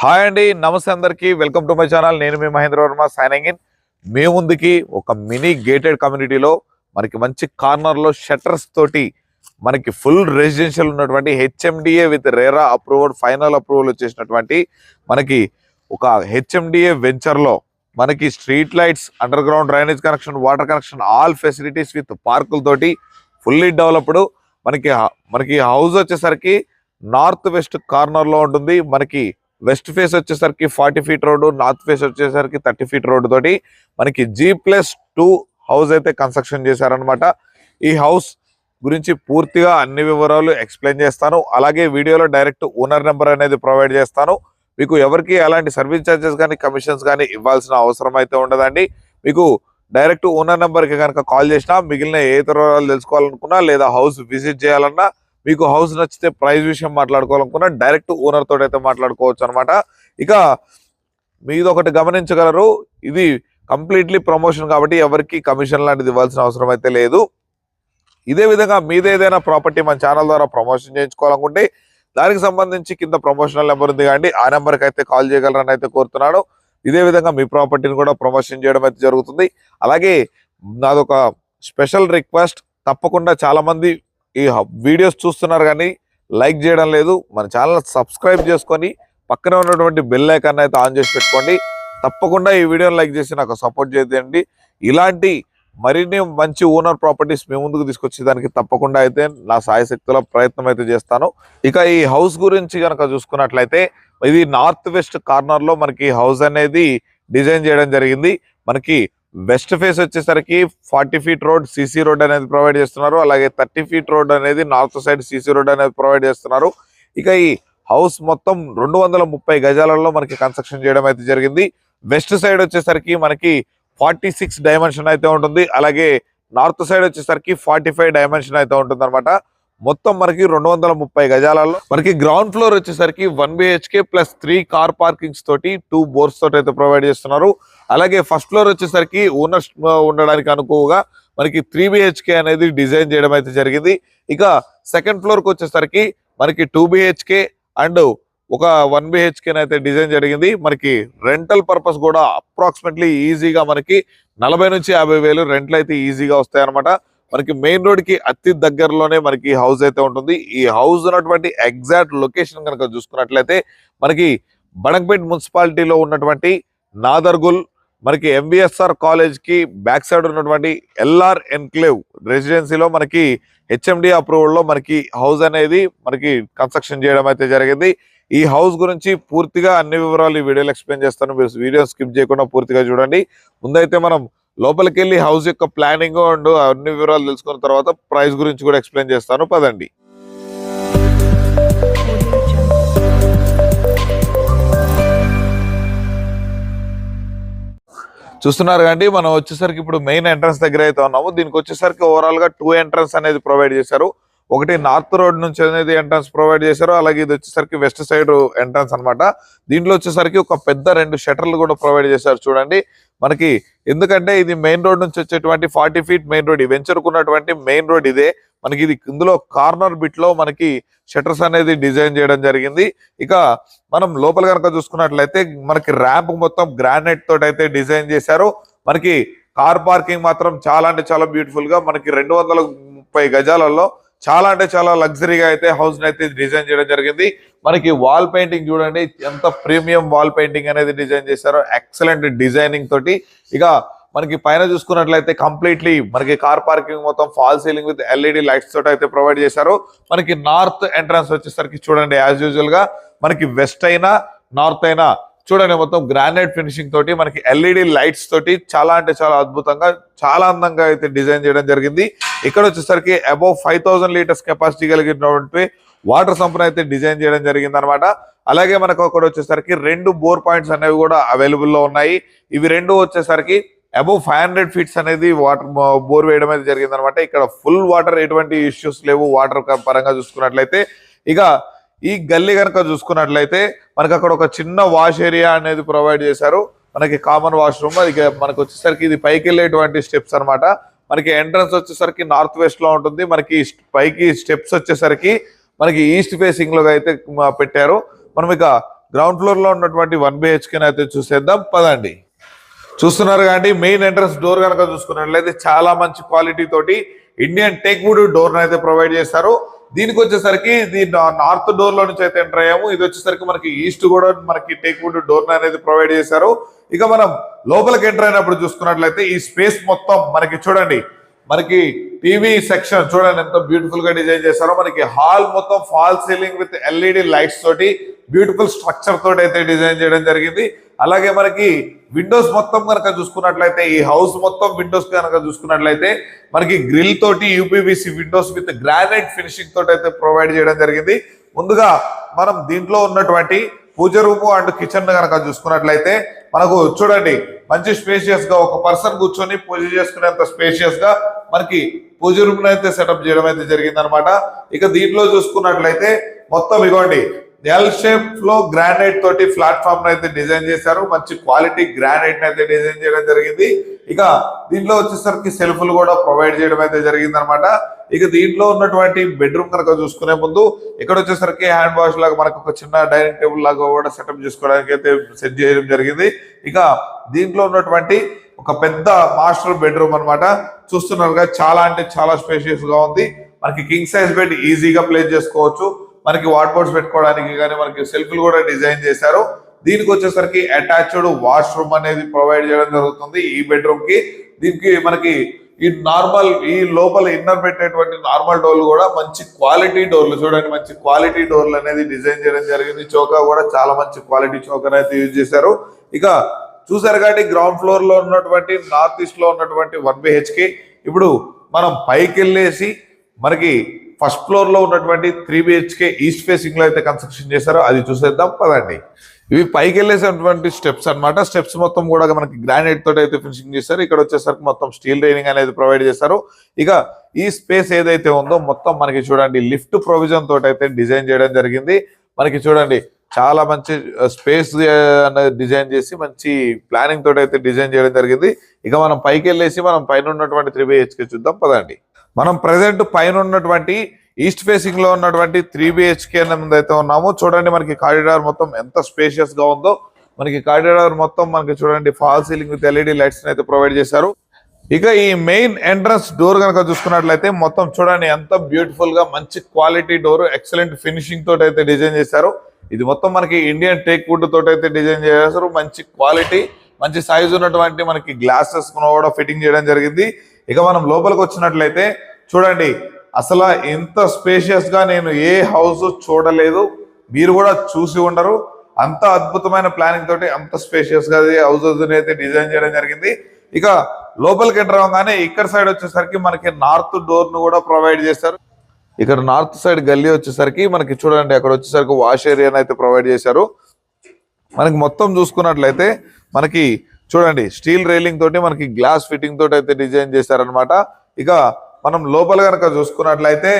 Hi అండి, నమస్తే అందరికి. Welcome to my channel. నేను మీ మహేంద్ర వర్మ సైనింగ్ ఇన్. మీ ముందుకి ఒక మినీ గేటెడ్ కమ్యూనిటీలో మనకి మంచి కార్నర్లో షట్టర్స్ తోటి మనకి ఫుల్ రెసిడెన్షియల్ ఉన్నటువంటి HMDA with RERA approved final approval వచ్చేసినటువంటి మనకి ఒక హెచ్ఎండిఏ వెంచర్లో మనకి street lights, underground drainage connection, water connection, all facilities with పార్కులతోటి ఫుల్లీ డెవలప్డ్ మనకి హౌస్ వచ్చేసరికి నార్త్ వెస్ట్ కార్నర్లో ఉంటుంది. మనకి వెస్ట్ ఫేస్ వచ్చేసరికి 40 ఫీట్ రోడ్డు, నార్త్ ఫేస్ వచ్చేసరికి 30 ఫీట్ రోడ్డు తోటి మనకి G+2 హౌస్ అయితే కన్స్ట్రక్షన్ చేశారనమాట. ఈ హౌస్ గురించి పూర్తిగా అన్ని వివరాలు ఎక్స్ప్లెయిన్ చేస్తాను. అలాగే వీడియోలో డైరెక్ట్ ఓనర్ నెంబర్ అనేది ప్రొవైడ్ చేస్తాను. మీకు ఎవరికి ఎలాంటి సర్వీస్ ఛార్జెస్ కానీ కమిషన్స్ కానీ ఇవ్వాల్సిన అవసరం అయితే ఉండదండి. మీకు డైరెక్ట్ ఓనర్ నెంబర్కి కనుక కాల్ చేసినా, మిగిలిన ఏ వివరాలు తెలుసుకోవాలనుకున్నా లేదా హౌస్ విజిట్ చేయాలన్నా, మీకు హౌస్ నచ్చితే ప్రైస్ విషయం మాట్లాడుకోవాలనుకున్నా డైరెక్ట్ ఓనర్ తోటి అయితే మాట్లాడుకోవచ్చు అనమాట. ఇక మీది ఒకటి గమనించగలరు, ఇది కంప్లీట్లీ ప్రమోషన్ కాబట్టి ఎవరికి కమిషన్ లాంటిది ఇవ్వాల్సిన అవసరం అయితే లేదు. ఇదే విధంగా మీదేదైనా ప్రాపర్టీ మన ఛానల్ ద్వారా ప్రమోషన్ చేయించుకోవాలనుకుంటే దానికి సంబంధించి కింద ప్రమోషనల్ నెంబర్ ఉంది కానీ ఆ నెంబర్కి అయితే కాల్ చేయగలరని అయితే కోరుతున్నాను. ఇదే విధంగా మీ ప్రాపర్టీని కూడా ప్రమోషన్ చేయడం అయితే జరుగుతుంది. అలాగే నాదొక స్పెషల్ రిక్వెస్ట్, తప్పకుండా చాలా మంది ఈ వీడియోస్ చూస్తున్నారు కానీ లైక్ చేయడం లేదు. మన ఛానల్ సబ్స్క్రైబ్ చేసుకొని పక్కనే ఉన్నటువంటి బెల్ ఐకాన్ అయితే ఆన్ చేసి పెట్టుకోండి. తప్పకుండా ఈ వీడియోని లైక్ చేసి నాకు సపోర్ట్ చేయండి. ఇలాంటి మరిన్ని మంచి ఓనర్ ప్రాపర్టీస్ మీ ముందుకు తీసుకొచ్చేదానికి తప్పకుండా అయితే నా సాయశక్తుల ప్రయత్నం అయితే చేస్తాను. ఇక ఈ హౌస్ గురించి కనుక చూసుకున్నట్లయితే ఇది నార్త్ వెస్ట్ కార్నర్లో మనకి హౌస్ అనేది డిజైన్ చేయడం జరిగింది. మనకి వెస్ట్ ఫేస్ వచ్చేసరికి 40 ఫీట్ రోడ్ సిసి రోడ్ అనేది ప్రొవైడ్ చేస్తున్నారు. అలాగే 30 ఫీట్ రోడ్ అనేది నార్త్ సైడ్ సిసి రోడ్ అనేది ప్రొవైడ్ చేస్తున్నారు. ఇక ఈ హౌస్ మొత్తం 230 గజాలలో మనకి కన్స్ట్రక్షన్ చేయడం అయితే జరిగింది. వెస్ట్ సైడ్ వచ్చేసరికి మనకి 46 డైమెన్షన్ అయితే ఉంటుంది. అలాగే నార్త్ సైడ్ వచ్చేసరికి 45 డైమెన్షన్ అయితే ఉంటుంది అనమాట. మొత్తం మనకి 230 గజాలలో మనకి గ్రౌండ్ ఫ్లోర్ వచ్చేసరికి 1 BHK ప్లస్ 3 కార్ పార్కింగ్స్ తోటి 2 బోర్స్ తోటి అయితే ప్రొవైడ్ చేస్తున్నారు. అలాగే ఫస్ట్ ఫ్లోర్ వచ్చేసరికి ఓనర్స్ ఉండడానికి అనుకువగా మనకి 3 BHK అనేది డిజైన్ చేయడం అయితే జరిగింది. ఇక సెకండ్ ఫ్లోర్ కి వచ్చేసరికి మనకి 2 BHK అండ్ ఒక 1 BHK అయితే డిజైన్ జరిగింది. మనకి రెంటల్ పర్పస్ కూడా అప్రాక్సిమేట్లీ ఈజీగా మనకి 40 నుంచి 50 వేలు రెంట్లు అయితే ఈజీగా వస్తాయి అనమాట. మనకి మెయిన్ రోడ్ కి అతి దగ్గరలోనే మనకి హౌస్ అయితే ఉంటుంది. ఈ హౌస్ ఉన్నటువంటి ఎగ్జాక్ట్ లొకేషన్ కనుక చూసుకున్నట్లయితే మనకి బడంగపేట్ మున్సిపాలిటీలో ఉన్నటువంటి నాదర్గుల్, మనకి MVSR కాలేజ్ కి బ్యాక్ సైడ్ ఉన్నటువంటి LR ఎన్క్లేవ్ రెసిడెన్సీలో మనకి హెచ్ఎండి అప్రూవల్ లో మనకి హౌస్ అనేది మనకి కన్స్ట్రక్షన్ చేయడం అయితే జరిగింది. ఈ హౌస్ గురించి పూర్తిగా అన్ని వివరాలు ఈ వీడియోలో ఎక్స్ప్లెయిన్ చేస్తాను. మీరు వీడియో స్కిప్ చేయకుండా పూర్తిగా చూడండి. ముందైతే మనం లోపలికి వెళ్ళి హౌస్ యొక్క ప్లానింగ్ అండ్ అన్ని వివరాలు తెలుసుకున్న తర్వాత ప్రైస్ గురించి కూడా ఎక్స్ప్లెయిన్ చేస్తాను. పదండి. చూస్తున్నారు కండి, మనం వచ్చేసరికి ఇప్పుడు మెయిన్ ఎంట్రన్స్ దగ్గర అయితే ఉన్నాము. దీనికి వచ్చేసరికి ఓవరాల్ గా 2 ఎంట్రన్స్ అనేది ప్రొవైడ్ చేశారు. ఒకటి నార్త్ రోడ్ నుంచి అనేది ఎంట్రన్స్ ప్రొవైడ్ చేశారు. అలాగే ఇది వచ్చేసరికి వెస్ట్ సైడ్ ఎంట్రన్స్ అనమాట. దీంట్లో వచ్చేసరికి ఒక పెద్ద 2 షట్టర్లు కూడా ప్రొవైడ్ చేశారు. చూడండి మనకి, ఎందుకంటే ఇది మెయిన్ రోడ్ నుంచి వచ్చేటువంటి 40 ఫీట్ మెయిన్ రోడ్, వెంచర్కున్నటువంటి మెయిన్ రోడ్ ఇదే. మనకి ఇది ఇందులో కార్నర్ బిట్ లో మనకి షట్టర్స్ అనేది డిజైన్ చేయడం జరిగింది. ఇక మనం లోపల కనుక చూసుకున్నట్లయితే మనకి ర్యాంప్ మొత్తం గ్రానైట్ తోటి అయితే డిజైన్ చేశారు. మనకి కార్ పార్కింగ్ మాత్రం చాలా అంటే చాలా బ్యూటిఫుల్ గా మనకి 230 గజాలలో చాలా అంటే చాలా లగ్జరీగా అయితే హౌస్ అయితే డిజైన్ చేయడం జరిగింది. మనకి వాల్ పెయింటింగ్ చూడండి, ఎంత ప్రీమియం వాల్ పెయింటింగ్ అనేది డిజైన్ చేశారో, ఎక్సలెంట్ డిజైనింగ్ తోటి. ఇక మనకి పైన చూసుకున్నట్లయితే కంప్లీట్లీ మనకి కార్ పార్కింగ్ మొత్తం fall ceiling with LED lights తోటి అయితే ప్రొవైడ్ చేశారు. మనకి నార్త్ ఎంట్రన్స్ వచ్చేసరికి చూడండి, యాజ్ యూజువల్ గా మనకి వెస్ట్ అయినా నార్త్ అయినా చూడండి మొత్తం గ్రానైట్ ఫినిషింగ్ తోటి మనకి LED లైట్స్ తోటి చాలా అంటే చాలా అద్భుతంగా, చాలా అందంగా అయితే డిజైన్ చేయడం జరిగింది. ఇక్కడ వచ్చేసరికి అబౌవ్ 5000 లీటర్స్ కెపాసిటీ కలిగినటువంటి వాటర్ సంప్ను అయితే డిజైన్ చేయడం జరిగింది అనమాట. అలాగే మనకు అక్కడ వచ్చేసరికి 2 బోర్ పాయింట్స్ అనేవి కూడా అవైలబుల్ లో ఉన్నాయి. ఇవి 2 వచ్చేసరికి అబౌవ్ 500 ఫీట్స్ అనేది వాటర్ బోర్ వేయడం అయితే జరిగింది అనమాట. ఇక్కడ ఫుల్ వాటర్, ఎటువంటి ఇష్యూస్ లేవు వాటర్ పరంగా చూసుకున్నట్లయితే. ఇక ఈ గల్లీ కనుక చూసుకున్నట్లయితే మనకి అక్కడ ఒక చిన్న వాష్ ఏరియా అనేది ప్రొవైడ్ చేశారు. మనకి కామన్ వాష్రూమ్. ఇక మనకు వచ్చేసరికి ఇది పైకి వెళ్ళేటువంటి స్టెప్స్ అనమాట. మనకి ఎంట్రన్స్ వచ్చేసరికి నార్త్ వెస్ట్ లో ఉంటుంది. మనకి పైకి స్టెప్స్ వచ్చేసరికి మనకి ఈస్ట్ ఫేసింగ్ లో అయితే పెట్టారు. మనం ఇక గ్రౌండ్ ఫ్లోర్ లో ఉన్నటువంటి 1 BHK అయితే చూసేద్దాం పదండి. చూస్తున్నారు కాబట్టి మెయిన్ ఎంట్రన్స్ డోర్ కనుక చూసుకున్నట్లయితే చాలా మంచి క్వాలిటీ తోటి ఇండియన్ టేక్ వుడ్ డోర్ అయితే ప్రొవైడ్ చేస్తారు. దీనికి వచ్చేసరికి నార్త్ డోర్ లో నుంచి అయితే ఎంటర్ అయ్యాము. ఇది వచ్చేసరికి మనకి ఈస్ట్ కూడా మనకి టేక్ వుడ్ డోర్ అనేది ప్రొవైడ్ చేశారు. ఇక మనం లోపలికి ఎంటర్ అయినప్పుడు చూసుకున్నట్లయితే ఈ స్పేస్ మొత్తం మనకి చూడండి, మనకి టీవీ సెక్షన్ చూడండి ఎంత బ్యూటిఫుల్ గా డిజైన్ చేశారో. మనకి హాల్ మొత్తం fall ceiling with LED lights తోటి బ్యూటిఫుల్ స్ట్రక్చర్ తోటి అయితే డిజైన్ చేయడం జరిగింది. అలాగే మనకి విండోస్ మొత్తం కనుక చూసుకున్నట్లయితే ఈ హౌస్ మొత్తం విండోస్ కనుక చూసుకున్నట్లయితే మనకి గ్రిల్ తోటి UPVC Windows with granite finishing తోటి అయితే ప్రొవైడ్ చేయడం జరిగింది. ముందుగా మనం దీంట్లో ఉన్నటువంటి పూజ రూమ్ అండ్ కిచెన్ కనుక చూసుకున్నట్లయితే మనకు చూడండి మంచి స్పేషియస్ గా ఒక పర్సన్ కూర్చొని పూజ చేసుకునేంత స్పేషియస్ గా మనకి పూజ రూమ్ అయితే సెటప్ చేయడం అయితే జరిగింది అనమాట. ఇక దీంట్లో చూసుకున్నట్లయితే మొత్తం ఇగోండి L షేప్ లో గ్రానైట్ తోటి ప్లాట్ఫామ్ అయితే డిజైన్ చేశారు. మంచి క్వాలిటీ గ్రానైట్ అయితే డిజైన్ చేయడం జరిగింది. ఇక దీంట్లో వచ్చేసరికి సెల్ఫ్లు కూడా ప్రొవైడ్ చేయడం అయితే జరిగింది అనమాట. ఇక దీంట్లో ఉన్నటువంటి బెడ్రూమ్ కనుక చూసుకునే ముందు ఇక్కడ వచ్చేసరికి హ్యాండ్ వాష్ లాగా మనకు ఒక చిన్న డైనింగ్ టేబుల్ లాగా కూడా సెటప్ చేసుకోవడానికి అయితే సెట్ చేయడం జరిగింది. ఇక దీంట్లో ఉన్నటువంటి ఒక పెద్ద మాస్టర్ బెడ్రూమ్ అనమాట. చూస్తున్నారుగా చాలా అంటే చాలా స్పేషియస్ గా ఉంది. మనకి కింగ్ సైజ్ బెడ్ ఈజీగా ప్లేస్ చేసుకోవచ్చు. మనకి వాటర్ బోర్డ్స్ పెట్టుకోవడానికి కానీ మనకి సెల్ఫ్లు కూడా డిజైన్ చేశారు. దీనికి వచ్చేసరికి అటాచ్డ్ వాష్రూమ్ అనేది ప్రొవైడ్ చేయడం జరుగుతుంది ఈ బెడ్రూమ్ కి. దీనికి మనకి ఈ లోపల ఇన్నర్ పెట్టేటువంటి నార్మల్ డోర్లు కూడా మంచి క్వాలిటీ డోర్లు చూడండి, మంచి క్వాలిటీ డోర్లు అనేది డిజైన్ చేయడం జరిగింది. చౌకా కూడా చాలా మంచి క్వాలిటీ చౌకని అయితే యూజ్ చేశారు. ఇక చూసారు కాబట్టి గ్రౌండ్ ఫ్లోర్ లో ఉన్నటువంటి నార్త్ ఈస్ట్ లో ఉన్నటువంటి 1 BHK. ఇప్పుడు మనం పైకి వెళ్ళేసి మనకి ఫస్ట్ ఫ్లోర్ లో ఉన్నటువంటి 3 BHK ఈస్ట్ ఫేసింగ్ లో అయితే కన్స్ట్రక్షన్ చేశారో అది చూసేద్దాం పదండి. ఇవి పైకి వెళ్ళేసినటువంటి స్టెప్స్ అన్నమాట. స్టెప్స్ మొత్తం కూడా మనకి గ్రానైట్ తోటి అయితే ఫినిషింగ్ చేశారు. ఇక్కడ వచ్చేసరికి మొత్తం స్టీల్ రైలింగ్ అనేది ప్రొవైడ్ చేశారు. ఇక ఈ స్పేస్ ఏదైతే ఉందో మొత్తం మనకి చూడండి లిఫ్ట్ ప్రొవిజన్ తోటి అయితే డిజైన్ చేయడం జరిగింది. మనకి చూడండి చాలా మంచి స్పేస్ అనేది డిజైన్ చేసి మంచి ప్లానింగ్ తోటి అయితే డిజైన్ చేయడం జరిగింది. ఇక మనం పైకి వెళ్ళేసి మనం పైన ఉన్నటువంటి 3 BHK చూద్దాం పదండి. మనం ప్రెసెంట్ పైన ఉన్నటువంటి ఈస్ట్ ఫేసింగ్ లో ఉన్నటువంటి 3 BHK ముందు అయితే ఉన్నాము. చూడండి మనకి కారిడార్ మొత్తం ఎంత స్పేషియస్ గా ఉందో. మనకి కారిడార్ మొత్తం మనకి చూడండి fall ceiling with LED lights అయితే ప్రొవైడ్ చేశారు. ఇక ఈ మెయిన్ ఎంట్రన్స్ డోర్ కనుక చూసుకున్నట్లయితే మొత్తం చూడండి ఎంత బ్యూటిఫుల్ గా మంచి క్వాలిటీ డోర్ ఎక్సలెంట్ ఫినిషింగ్ తోటి అయితే డిజైన్ చేశారు. ఇది మొత్తం మనకి ఇండియన్ టేక్ వుడ్ తోటి అయితే డిజైన్ చేశారు. మంచి క్వాలిటీ మంచి సైజ్ ఉన్నటువంటి మనకి గ్లాసెస్ కూడా ఫిట్టింగ్ చేయడం జరిగింది. ఇక మనం లోపలికి వచ్చినట్లయితే చూడండి అసలు ఇంత స్పేషియస్ గా నేను ఏ హౌస్ చూడలేదు, మీరు కూడా చూసి ఉండరు. అంత అద్భుతమైన ప్లానింగ్ తోటి అంత స్పేషియస్ గా హౌసెస్ అయితే డిజైన్ చేయడం జరిగింది. ఇక లోపలికి ఎంటర్ అవ్వగానే ఇక్కడ సైడ్ వచ్చేసరికి మనకి నార్త్ డోర్ ను కూడా ప్రొవైడ్ చేశారు. ఇక్కడ నార్త్ సైడ్ గల్లీ వచ్చేసరికి మనకి చూడండి అక్కడ వచ్చేసరికి వాష్ ఏరియాని అయితే ప్రొవైడ్ చేశారు. మనకి మొత్తం చూసుకున్నట్లయితే మనకి చూడండి స్టీల్ రైలింగ్ తోటి మనకి గ్లాస్ ఫిట్టింగ్ తోటి అయితే డిజైన్ చేశారనమాట. ఇక మనం లోపల కనుక చూసుకున్నట్లయితే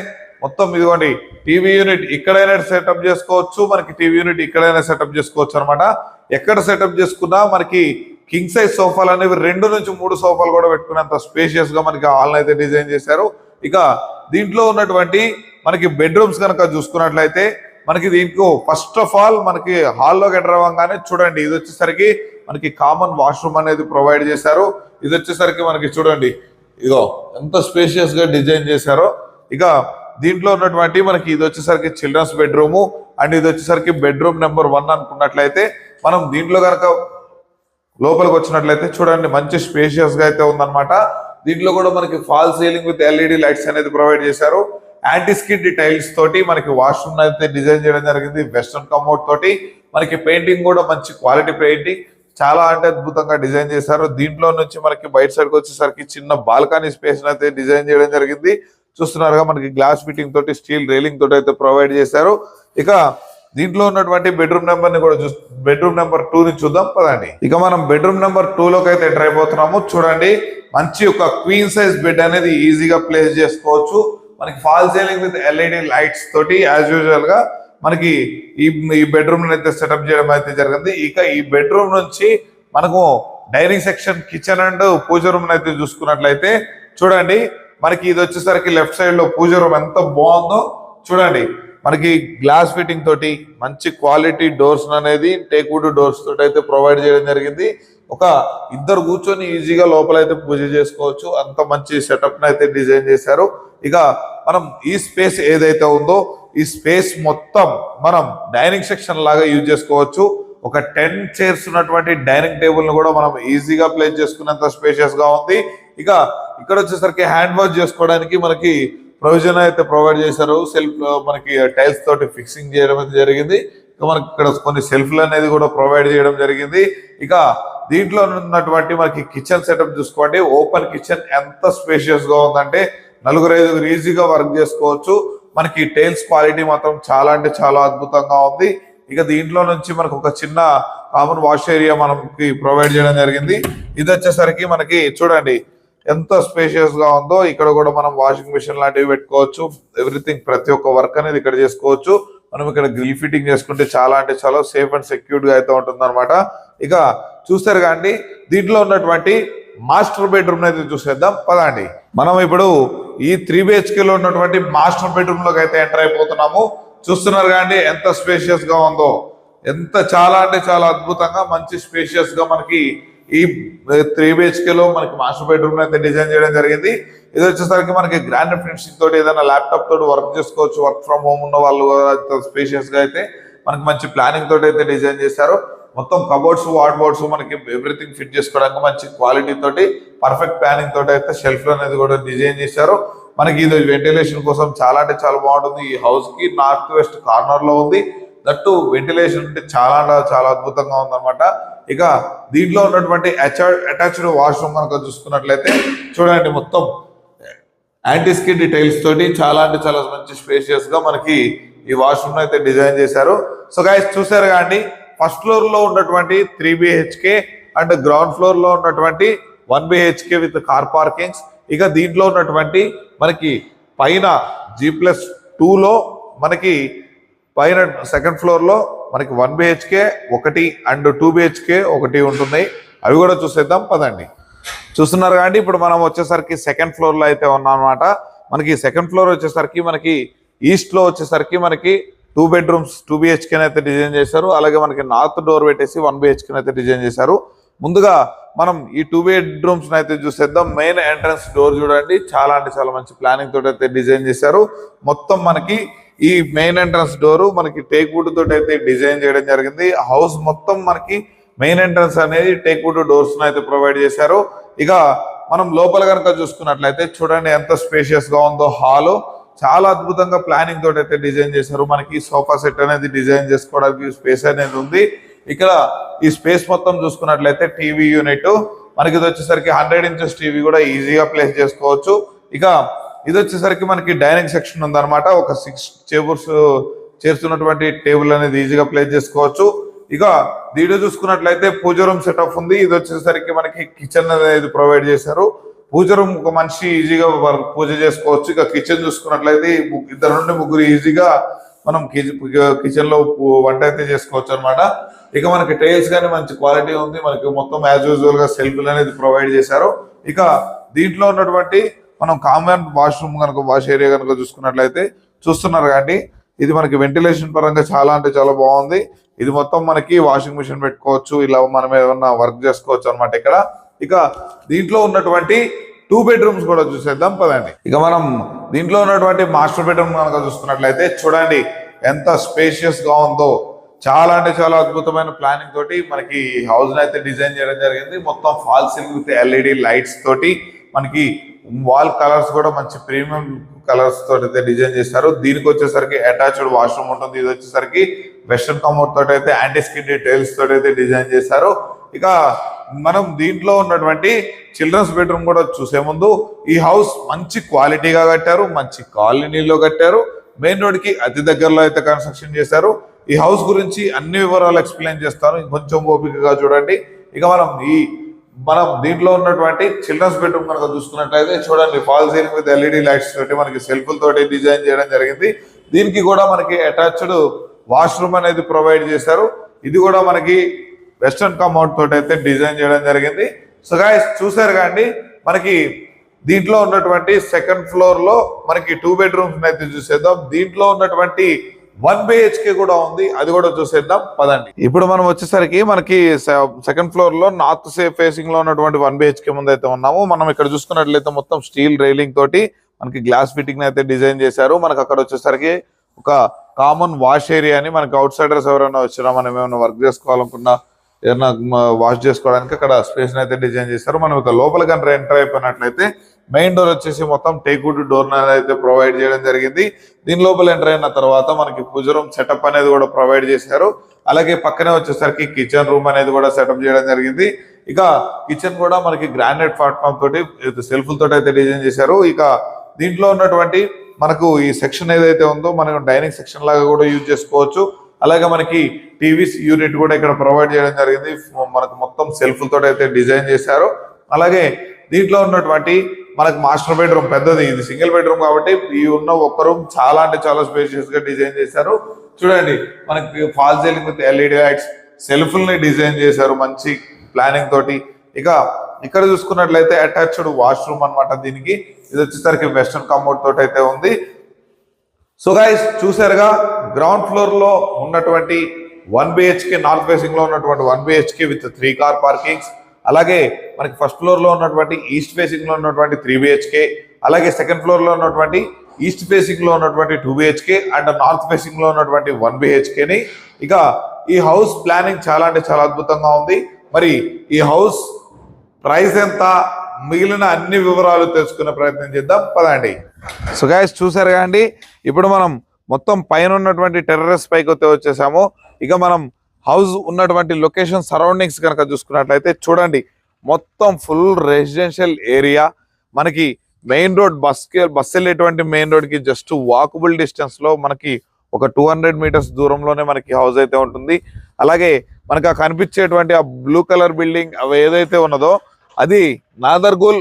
మొత్తం ఇదిగోండి టీవీ యూనిట్ ఇక్కడైనా సెటప్ చేసుకోవచ్చు, మనకి టీవీ యూనిట్ ఇక్కడైనా సెటప్ చేసుకోవచ్చు అనమాట. ఎక్కడ సెటప్ చేసుకున్నా మనకి కింగ్ సైజ్ సోఫాలు అనేవి 2 నుంచి 3 సోఫాలు కూడా పెట్టుకునేంత స్పేషియస్ గా మనకి హాల్ అయితే డిజైన్ చేశారు. ఇక దీంట్లో ఉన్నటువంటి మనకి బెడ్రూమ్స్ కనుక చూసుకున్నట్లయితే మనకి దీంట్లో ఫస్ట్ ఆఫ్ ఆల్ మనకి హాల్లోకి ఎంటర్ అవ్వగానే చూడండి ఇది వచ్చేసరికి మనకి కామన్ వాష్రూమ్ అనేది ప్రొవైడ్ చేశారు. ఇది వచ్చేసరికి మనకి చూడండి ఇదో ఎంత స్పేషియస్ గా డిజైన్ చేశారో. ఇక దీంట్లో ఉన్నటువంటి మనకి ఇది వచ్చేసరికి చిల్డ్రన్స్ బెడ్రూమ్ అండ్ ఇది వచ్చేసరికి బెడ్రూమ్ నెంబర్ 1 అనుకున్నట్లయితే మనం దీంట్లో కనుక లోపలికి వచ్చినట్లయితే చూడండి మంచి స్పేషియస్ గా అయితే ఉందన్నమాట. దీంట్లో కూడా మనకి fall ceiling with LED lights అనేది ప్రొవైడ్ చేశారు. యాంటీ స్కిడ్ టైల్స్ తోటి మనకి వాష్రూమ్ అయితే డిజైన్ చేయడం జరిగింది. వెస్టర్న్ కమోడ్ తోటి మనకి పెయింటింగ్ కూడా మంచి క్వాలిటీ పెయింటింగ్ చాలా అంటే అద్భుతంగా డిజైన్ చేశారు. దీంట్లో నుంచి మనకి బయట సైడ్కి వచ్చేసరికి చిన్న బాల్కనీ స్పేస్ అయితే డిజైన్ చేయడం జరిగింది. చూస్తున్నారుగా మనకి గ్లాస్ ఫిట్టింగ్ తోటి స్టీల్ రైలింగ్ తోటి అయితే ప్రొవైడ్ చేశారు. ఇక దీంట్లో ఉన్నటువంటి బెడ్రూమ్ నెంబర్ ని కూడా బెడ్రూమ్ నెంబర్ 2 ని చూద్దాం పదండి. ఇక మనం బెడ్రూమ్ నెంబర్ 2 లోకి అయితే ఎంటర్ అయిపోతున్నాము. చూడండి మంచి ఒక క్వీన్ సైజ్ బెడ్ అనేది ఈజీగా ప్లేస్ చేసుకోవచ్చు. మనకి fall ceiling with LED lights తోటి యాజ్ యూజువల్ గా మనకి ఈ బెడ్రూమ్ అయితే సెటప్ చేయడం అయితే జరిగింది. ఇక ఈ బెడ్రూమ్ నుంచి మనకు dining section kitchen and puja room అయితే చూసుకున్నట్లయితే చూడండి మనకి ఇది వచ్చేసరికి లెఫ్ట్ సైడ్ లో పూజ రూమ్ ఎంత బాగుందో చూడండి. మనకి గ్లాస్ ఫిట్టింగ్ తోటి మంచి క్వాలిటీ డోర్స్ అనేది టేక్వుడ్ డోర్స్ తోటి అయితే ప్రొవైడ్ చేయడం జరిగింది. ఒక ఇద్దరు కూర్చొని ఈజీగా లోపల అయితే పూజ చేసుకోవచ్చు, అంత మంచి సెటప్ అయితే డిజైన్ చేశారు. ఇక మనం ఈ స్పేస్ ఏదైతే ఉందో ఈ స్పేస్ మొత్తం మనం డైనింగ్ సెక్షన్ లాగా యూజ్ చేసుకోవచ్చు. ఒక 10 చైర్స్ ఉన్నటువంటి డైనింగ్ టేబుల్ ను కూడా మనం ఈజీగా ప్లేస్ చేసుకునేంత స్పేషియస్ గా ఉంది. ఇక ఇక్కడ వచ్చేసరికి హ్యాండ్ వాష్ చేసుకోవడానికి మనకి ప్రొవిజన్ అయితే ప్రొవైడ్ చేశారు. సెల్ఫ్ మనకి టైల్స్ తోటి ఫిక్సింగ్ చేయడం అయితే జరిగింది. ఇక మనకి ఇక్కడ కొన్ని సెల్ఫ్లు అనేది కూడా ప్రొవైడ్ చేయడం జరిగింది. ఇక దీంట్లో ఉన్నటువంటి మనకి కిచెన్ సెటప్ చూసుకోండి. ఓపెన్ కిచెన్ ఎంత స్పేషియస్ గా ఉందంటే 4-5 ఈజీగా వర్క్ చేసుకోవచ్చు. మనకి టైల్స్ క్వాలిటీ మాత్రం చాలా అంటే చాలా అద్భుతంగా ఉంది. ఇక దీంట్లో నుంచి మనకు ఒక చిన్న కామన్ వాష్ ఏరియా మనకి ప్రొవైడ్ చేయడం జరిగింది. ఇది వచ్చేసరికి మనకి చూడండి ఎంత స్పేషియస్ గా ఉందో. ఇక్కడ కూడా మనం వాషింగ్ మిషన్ లాంటివి పెట్టుకోవచ్చు. ఎవ్రీథింగ్ ప్రతి ఒక్క వర్క్ అనేది ఇక్కడ చేసుకోవచ్చు. మనం ఇక్కడ గ్రిల్ ఫిట్టింగ్ చేసుకుంటే చాలా అంటే చాలా సేఫ్ అండ్ సెక్యూర్డ్ గా అయితే ఉంటుంది అనమాట. ఇక చూస్తారు కానీ దీంట్లో ఉన్నటువంటి మాస్టర్ బెడ్రూమ్ అయితే చూసేద్దాం పదండి. మనం ఇప్పుడు ఈ 3 BHK లో ఉన్నటువంటి మాస్టర్ బెడ్రూమ్ లోకి అయితే ఎంటర్ అయిపోతున్నాము. చూస్తున్నారు కానీ ఎంత స్పేషియస్ గా ఉందో, ఎంత చాలా అంటే చాలా అద్భుతంగా మంచి స్పేషియస్ గా మనకి ఈ 3 BHK లో మనకి మాస్టర్ బెడ్రూమ్ అయితే డిజైన్ చేయడం జరిగింది. ఇది వచ్చేసరికి మనకి గ్రాండ్ ఫినిషింగ్ తోటి ఏదైనా ల్యాప్టాప్ తోటి వర్క్ చేసుకోవచ్చు. వర్క్ ఫ్రమ్ హోమ్ ఉన్న వాళ్ళు స్పేషియస్ గా అయితే మనకి మంచి ప్లానింగ్ తోటి అయితే డిజైన్ చేశారు. మొత్తం కబోర్డ్స్ వార్డ్బోర్డ్స్ మనకి ఎవ్రీథింగ్ ఫిట్ చేసుకోవడానికి మంచి క్వాలిటీ తోటి పర్ఫెక్ట్ ప్లానింగ్ తోటి అయితే షెల్ఫ్ అనేది కూడా డిజైన్ చేశారు. మనకి ఇది వెంటిలేషన్ కోసం చాలా అంటే చాలా బాగుంటుంది. ఈ హౌస్ కి నార్త్ వెస్ట్ కార్నర్ లో ఉంది. దట్టు వెంటిలేషన్ అంటే చాలా చాలా అద్భుతంగా ఉందన్నమాట. ఇక దీంట్లో ఉన్నటువంటి అటాచ్డ్ వాష్రూమ్ కనుక చూసుకున్నట్లయితే చూడండి మొత్తం యాంటీ స్కిడ్ టైల్స్ తోటి చాలా అంటే చాలా మంచి స్పేషియస్ గా మనకి ఈ వాష్రూమ్ అయితే డిజైన్ చేశారు. సో గైస్ చూసారు కానీ ఫస్ట్ ఫ్లోర్ లో ఉన్నటువంటి 3 BHK అండ్ గ్రౌండ్ ఫ్లోర్ లో ఉన్నటువంటి 1 BHK విత్ కార్ పార్కింగ్స్. ఇక దీంట్లో ఉన్నటువంటి మనకి పైన G+2 లో మనకి పైన సెకండ్ ఫ్లోర్ లో మనకి 1 BHK ఒకటి అండ్ 2 BHK ఒకటి ఉంటుంది. అవి కూడా చూసేద్దాం పదండి. చూస్తున్నారు కానీ ఇప్పుడు మనం వచ్చేసరికి సెకండ్ ఫ్లోర్ లో అయితే ఉన్నాం అనమాట. మనకి సెకండ్ ఫ్లోర్ వచ్చేసరికి మనకి ఈస్ట్ లో వచ్చేసరికి మనకి 2 bedrooms 2 BHK అయితే డిజైన్ చేశారు. అలాగే మనకి నార్త్ డోర్ పెట్టేసి 1 BHK అయితే డిజైన్ చేశారు. ముందుగా మనం ఈ 2 bedrooms అయితే చూసేద్దాం. మెయిన్ ఎంట్రన్స్ డోర్ చూడండి చాలా అంటే చాలా మంచి ప్లానింగ్ తోటి అయితే డిజైన్ చేశారు. మొత్తం మనకి ఈ మెయిన్ ఎంట్రన్స్ డోర్ మనకి టేక్వుడ్ తోటి అయితే డిజైన్ చేయడం జరిగింది. హౌస్ మొత్తం మనకి మెయిన్ ఎంట్రన్స్ అనేది టేక్వుడ్ డోర్స్ అయితే ప్రొవైడ్ చేశారు. ఇక మనం లోపల కనుక చూసుకున్నట్లయితే చూడండి ఎంత స్పేషియస్ గా ఉందో. హాల్ చాలా అద్భుతంగా ప్లానింగ్ తోటి అయితే డిజైన్ చేశారు. మనకి సోఫా సెట్ అనేది డిజైన్ చేసుకోవడానికి స్పేస్ అనేది ఉంది. ఇక్కడ ఈ స్పేస్ మొత్తం చూసుకున్నట్లయితే టీవీ యూనిట్ మనకి ఇది వచ్చేసరికి 100 inches టీవీ కూడా ఈజీగా ప్లేస్ చేసుకోవచ్చు. ఇక ఇది వచ్చేసరికి మనకి డైనింగ్ సెక్షన్ ఉందన్నమాట. ఒక 6 చైర్స్ ఉన్నటువంటి టేబుల్ అనేది ఈజీగా ప్లేస్ చేసుకోవచ్చు. ఇక దీంట్లో చూసుకున్నట్లయితే పూజ రూమ్ సెటప్ ఉంది. ఇది వచ్చేసరికి మనకి కిచెన్ అనేది ప్రొవైడ్ చేశారు. పూజ రూమ్ ఒక మనిషి ఈజీగా పూజ చేసుకోవచ్చు. ఇక కిచెన్ చూసుకున్నట్లయితే 2 నుండి 3 ఈజీగా మనం కిచెన్ లో వంట అయితే చేసుకోవచ్చు అనమాట. ఇక మనకి టైల్స్ కానీ మంచి క్వాలిటీ ఉంది. మనకి మొత్తం యాజ్ యూజువల్ గా సెల్ఫ్లు అనేది ప్రొవైడ్ చేశారు. ఇక దీంట్లో ఉన్నటువంటి మనం కామన్ వాష్రూమ్ కనుక వాష్ ఏరియా కనుక చూసుకున్నట్లయితే చూస్తున్నారు కానీ ఇది మనకి వెంటిలేషన్ పరంగా చాలా అంటే చాలా బాగుంది. ఇది మొత్తం మనకి వాషింగ్ మిషన్ పెట్టుకోవచ్చు. ఇలా మనం ఏమన్నా వర్క్ చేసుకోవచ్చు అనమాట ఇక్కడ. ఇక దీంట్లో ఉన్నటువంటి 2 bedrooms కూడా చూసేద్దాం పదండి. ఇక మనం దీంట్లో ఉన్నటువంటి మాస్టర్ బెడ్రూమ్ కనుక చూసుకున్నట్లయితే చూడండి ఎంత స్పేషియస్ గా ఉందో. చాలా అంటే చాలా అద్భుతమైన ప్లానింగ్ తోటి మనకి హౌస్ అయితే డిజైన్ చేయడం జరిగింది. మొత్తం fall ceiling with LED lights తోటి మనకి వాల్ కలర్స్ కూడా మంచి ప్రీమియం కలర్స్ తోటి అయితే డిజైన్ చేస్తారు. దీనికి వచ్చేసరికి అటాచ్డ్ వాష్రూమ్ ఉంటుంది. ఇది వచ్చేసరికి వెస్టర్న్ కమోడ్ తోటి అయితే యాంటీ స్కిడ్ టైల్స్ తోటి అయితే డిజైన్ చేశారు. ఇక మనం దీంట్లో ఉన్నటువంటి చిల్డ్రన్స్ బెడ్రూమ్ కూడా చూసే ముందు ఈ హౌస్ మంచి క్వాలిటీగా కట్టారు, మంచి కాలనీలో కట్టారు. మెయిన్ రోడ్ కి అతి దగ్గరలో అయితే కన్స్ట్రక్షన్ చేశారు. ఈ హౌస్ గురించి అన్ని వివరాలు ఎక్స్ప్లెయిన్ చేస్తాను, కొంచెం ఓపికగా చూడండి. ఇక మనం దీంట్లో ఉన్నటువంటి చిల్డ్రన్స్ బెడ్రూమ్ కనుక చూసుకున్నట్లయితే చూడండి fall ceiling with LED lights తోటి మనకి సెల్ఫ్ల తోటి డిజైన్ చేయడం జరిగింది. దీనికి కూడా మనకి అటాచ్డ్ వాష్రూమ్ అనేది ప్రొవైడ్ చేశారు. ఇది కూడా మనకి వెస్టర్న్ కమౌంట్ తోటి అయితే డిజైన్ చేయడం జరిగింది. సో గైస్ చూసారు కానీ మనకి దీంట్లో ఉన్నటువంటి సెకండ్ ఫ్లోర్ లో మనకి 2 బెడ్రూమ్స్ అయితే చూసేద్దాం. దీంట్లో ఉన్నటువంటి 1 BHK కూడా ఉంది, అది కూడా చూసేద్దాం పదండి. ఇప్పుడు మనం వచ్చేసరికి మనకి సెకండ్ ఫ్లోర్ లో నార్త్ ఫేసింగ్ లో ఉన్నటువంటి 1 BHK ముందు అయితే ఉన్నాము. మనం ఇక్కడ చూసుకున్నట్లయితే మొత్తం స్టీల్ రైలింగ్ తోటి మనకి గ్లాస్ ఫిట్టింగ్ అయితే డిజైన్ చేశారు. మనకి అక్కడ వచ్చేసరికి ఒక కామన్ వాష్ ఏరియా అని, మనకి అవుట్ సైడర్స్ ఎవరైనా వచ్చినా మనం ఏమైనా వర్క్ చేసుకోవాలనుకున్నా ఏదైనా వాష్ చేసుకోవడానికి అక్కడ స్పేస్ అయితే డిజైన్ చేశారు. మనం ఇక లోపల కనుక ఎంటర్ అయిపోయినట్లయితే మెయిన్ డోర్ వచ్చేసి మొత్తం టేక్వుడ్ డోర్ అయితే ప్రొవైడ్ చేయడం జరిగింది. దీని లోపల ఎంటర్ అయిన తర్వాత మనకి పూజ రూమ్ సెటప్ అనేది కూడా ప్రొవైడ్ చేశారు. అలాగే పక్కనే వచ్చేసరికి కిచెన్ రూమ్ అనేది కూడా సెటప్ చేయడం జరిగింది. ఇక కిచెన్ కూడా మనకి గ్రానైట్ ప్లాట్ఫామ్ తోటి సెల్ఫ్ తోటి అయితే డిజైన్ చేశారు. ఇక దీంట్లో ఉన్నటువంటి మనకు ఈ సెక్షన్ ఏదైతే ఉందో మనం డైనింగ్ సెక్షన్ లాగా కూడా యూజ్ చేసుకోవచ్చు. అలాగే మనకి టీవీస్ యూనిట్ కూడా ఇక్కడ ప్రొవైడ్ చేయడం జరిగింది. మనకు మొత్తం సెల్ఫ్ తోటి అయితే డిజైన్ చేశారు. అలాగే దీంట్లో ఉన్నటువంటి మనకు మాస్టర్ బెడ్రూమ్ పెద్దది, ఇది సింగిల్ బెడ్రూమ్ కాబట్టి ఈ ఉన్న ఒక్క రూమ్ చాలా అంటే చాలా స్పేషియస్ గా డిజైన్ చేశారు. చూడండి మనకి fall ceiling with LED lights, సెల్ఫ్ని డిజైన్ చేశారు మంచి ప్లానింగ్ తోటి. ఇక ఇక్కడ చూసుకున్నట్లయితే అటాచ్డ్ వాష్రూమ్ అన్నమాట. దీనికి ఇది వచ్చేసరికి వెస్టర్న్ కమోడ్ తోటి అయితే ఉంది. సో గైస్ చూసారుగా గ్రౌండ్ ఫ్లోర్ లో ఉన్నటువంటి 1 BHK నార్త్ ఫేసింగ్ లో ఉన్నటువంటి 1 BHK విత్ 3 కార్ పార్కింగ్స్. అలాగే మనకి ఫస్ట్ ఫ్లోర్ లో ఉన్నటువంటి ఈస్ట్ ఫేసింగ్ లో ఉన్నటువంటి 3 BHK, అలాగే సెకండ్ ఫ్లోర్ లో ఉన్నటువంటి ఈస్ట్ ఫేసింగ్ లో ఉన్నటువంటి 2 BHK అండ్ నార్త్ ఫేసింగ్ లో ఉన్నటువంటి 1 BHK ని. ఇక ఈ హౌస్ ప్లానింగ్ చాలా అంటే చాలా అద్భుతంగా ఉంది. మరి ఈ హౌస్ ప్రైస్ ఎంత, మిగిలిన అన్ని వివరాలు తెలుసుకునే ప్రయత్నం చేద్దాం పదండి. సో గైస్ చూసారు కదండి, ఇప్పుడు మనం మొత్తం పైన ఉన్నటువంటి టెర్రస్ పైకి వచ్చేసాము. ఇక మనం హౌస్ ఉన్నటువంటి లొకేషన్ సరౌండింగ్స్ కనుక చూసుకున్నట్లయితే చూడండి మొత్తం ఫుల్ రెసిడెన్షియల్ ఏరియా. మనకి మెయిన్ రోడ్ బస్ వెళ్ళేటువంటి మెయిన్ రోడ్ కి జస్ట్ వాకబుల్ డిస్టెన్స్ లో మనకి ఒక 200 మీటర్స్ దూరంలోనే మనకి హౌస్ అయితే ఉంటుంది. అలాగే మనకు ఆ కనిపించేటువంటి ఆ బ్లూ కలర్ బిల్డింగ్ అవి ఏదైతే ఉన్నదో అది నాదర్గుల్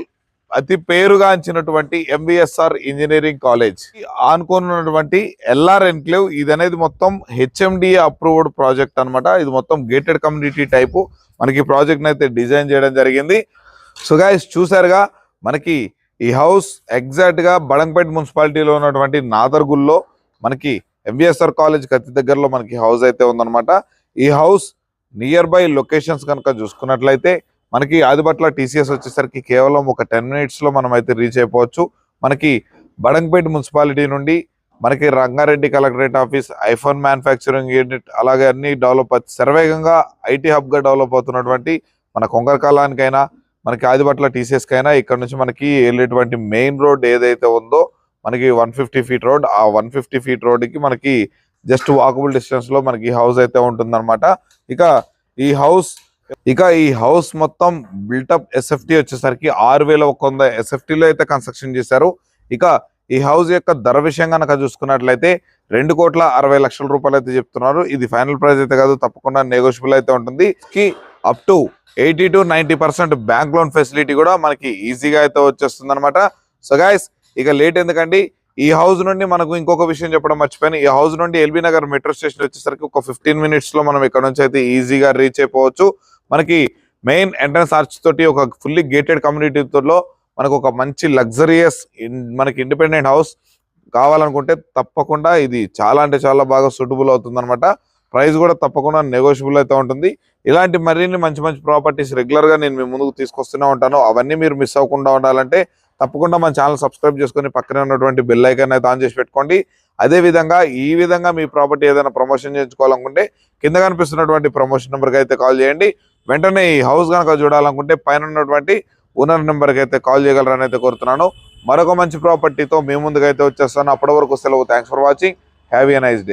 అతి పేరుగాంచినటువంటి MVSR ఇంజనీరింగ్ కాలేజ్ ఆనుకున్నటువంటి LR ఎన్క్లేవ్. ఇది అనేది మొత్తం HMDA అప్రూవ్డ్ ప్రాజెక్ట్ అనమాట. ఇది మొత్తం గేటెడ్ కమ్యూనిటీ టైపు మనకి ప్రాజెక్ట్ అయితే డిజైన్ చేయడం జరిగింది. సో గైస్ చూసారుగా మనకి ఈ హౌస్ ఎగ్జాక్ట్ గా బడంగపేట మున్సిపాలిటీలో ఉన్నటువంటి నాదర్గుల్లో మనకి MVSR కాలేజ్ అతి దగ్గరలో మనకి హౌస్ అయితే ఉందన్నమాట. ఈ హౌస్ నియర్ బై లొకేషన్స్ కనుక చూసుకున్నట్లయితే మనకి ఆదిబట్ల TCS వచ్చేసరికి కేవలం ఒక 10 మినిట్స్ లో మనం అయితే రీచ్ అయిపోవచ్చు. మనకి బడంగపేట మున్సిపాలిటీ నుండి మనకి Rangareddy collectorate office, iPhone manufacturing unit, అలాగే అన్ని డెవలప్ శరవేగంగా IT హబ్ గా డెవలప్ అవుతున్నటువంటి మన కొంగరకాలానికైనా మనకి ఆదిబట్ల TCS కైనా ఇక్కడ నుంచి మనకి వెళ్ళేటువంటి మెయిన్ రోడ్ ఏదైతే ఉందో మనకి 150 ఫీట్ రోడ్, ఆ 150 ఫీట్ రోడ్ కి మనకి జస్ట్ వాకబుల్ డిస్టెన్స్ లో మనకి హౌస్ అయితే ఉంటుందన్నమాట. ఇక ఈ హౌస్ మొత్తం బిల్టప్ SFT వచ్చేసరికి 6100 SFT లో అయితే కన్స్ట్రక్షన్ చేశారు. ఇక ఈ హౌస్ యొక్క ధర విషయం కనుక చూసుకున్నట్లయితే 2,60,00,000 రూపాయలు అయితే చెప్తున్నారు. ఇది ఫైనల్ ప్రైస్ అయితే కాదు, తప్పకుండా నెగోషియబుల్ అయితే ఉంటుంది. Up to 80 to 90% bank loan facility కూడా మనకి ఈజీగా అయితే వచ్చేస్తుంది అనమాట. సో గైస్ ఇక లేట్ ఎందుకండి, ఈ హౌస్ నుండి మనకు ఇంకొక విషయం చెప్పడం మర్చిపోయాను. ఈ హౌస్ నుండి LB నగర్ మెట్రో స్టేషన్ వచ్చేసరికి ఒక 15 మినిట్స్ లో మనం ఇక్కడ నుంచి అయితే ఈజీగా రీచ్ అయిపోవచ్చు. మనకి మెయిన్ ఎంట్రన్స్ ఆర్చ్ తోటి ఒక ఫుల్లీ గేటెడ్ కమ్యూనిటీలో మనకు ఒక మంచి లగ్జరియస్ మనకి ఇండిపెండెంట్ హౌస్ కావాలనుకుంటే తప్పకుండా ఇది చాలా అంటే చాలా బాగా సూటబుల్ అవుతుంది అనమాట. ప్రైస్ కూడా తప్పకుండా నెగోషియబుల్ అయితే ఉంటుంది. ఇలాంటి మరిన్ని మంచి మంచి ప్రాపర్టీస్ రెగ్యులర్ గా నేను మీ ముందుకు తీసుకొస్తూనే ఉంటాను. అవన్నీ మీరు మిస్ అవ్వకుండా ఉండాలంటే తప్పకుండా మన ఛానల్ సబ్స్క్రైబ్ చేసుకొని పక్కనే ఉన్నటువంటి బెల్ ఐకాన్ అయితే ఆన్ చేసి పెట్టుకోండి. అదే విధంగా ఈ విధంగా మీ ప్రాపర్టీ ఏదైనా ప్రమోషన్ చేయించుకోవాలనుకుంటే కింద కనిపిస్తున్నటువంటి ప్రమోషన్ నెంబర్కి అయితే కాల్ చేయండి. వెంటనే ఈ హౌస్ కనుక చూడాలనుకుంటే పైన ఉన్నటువంటి ఓనర్ నెంబర్కి అయితే కాల్ చేయగలరని అయితే కోరుతున్నాను. మరొక మంచి ప్రాపర్టీతో మీ ముందుకైతే వచ్చేస్తాను. అప్పటి వరకు సెలవు. Thanks for watching. Have a nice day.